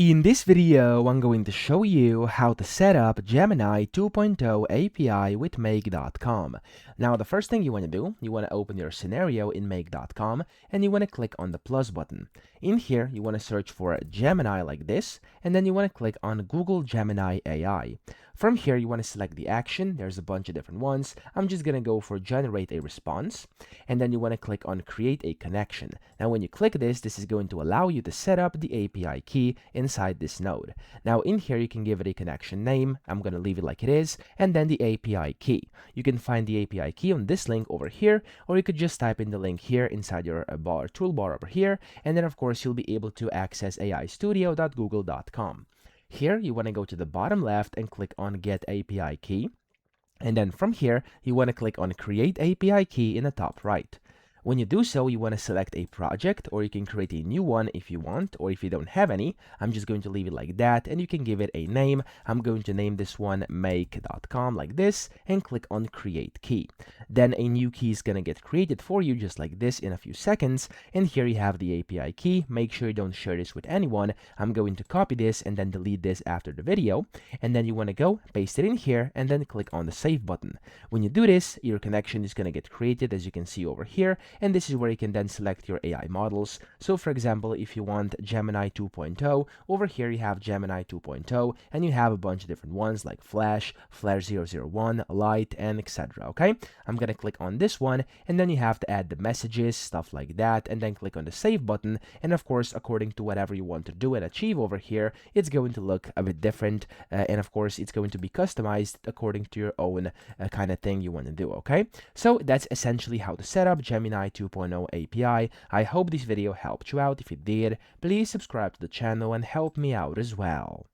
In this video, I'm going to show you how to set up Gemini 2.0 API with Make.com. Now, the first thing you want to do, you want to open your scenario in Make.com and you want to click on the plus button. In here, you want to search for Gemini like this, and then you want to click on Google Gemini AI. From here, you want to select the action. There's a bunch of different ones. I'm just going to go for generate a response, and then you want to click on create a connection. Now, when you click this, this is going to allow you to set up the API key inside this node. Now, in here, you can give it a connection name. I'm going to leave it like it is, and then the API key. You can find the API key on this link over here, or you could just type in the link here inside your toolbar over here, and then, of course, you'll be able to access aistudio.google.com. Here, you want to go to the bottom left and click on Get API Key. And then from here, you want to click on Create API Key in the top right. When you do so, you want to select a project, or you can create a new one if you want, or if you don't have any. I'm just going to leave it like that, and you can give it a name. I'm going to name this one Make.com like this, and click on Create Key. Then a new key is going to get created for you just like this in a few seconds, and here you have the API key. Make sure you don't share this with anyone. I'm going to copy this and then delete this after the video, and then you want to go, paste it in here, and then click on the Save button. When you do this, your connection is going to get created, as you can see over here, and this is where you can then select your AI models. So for example, if you want Gemini 2.0, over here you have Gemini 2.0, and you have a bunch of different ones like Flash, Flash 001, Light, and etc. Okay, I'm gonna click on this one, and then you have to add the messages, stuff like that, and then click on the Save button, and of course, according to whatever you want to do and achieve over here, it's going to look a bit different, and of course, it's going to be customized according to your own kind of thing you want to do. Okay, so that's essentially how to set up Gemini 2.0 API. I hope this video helped you out. If it did, please subscribe to the channel and help me out as well.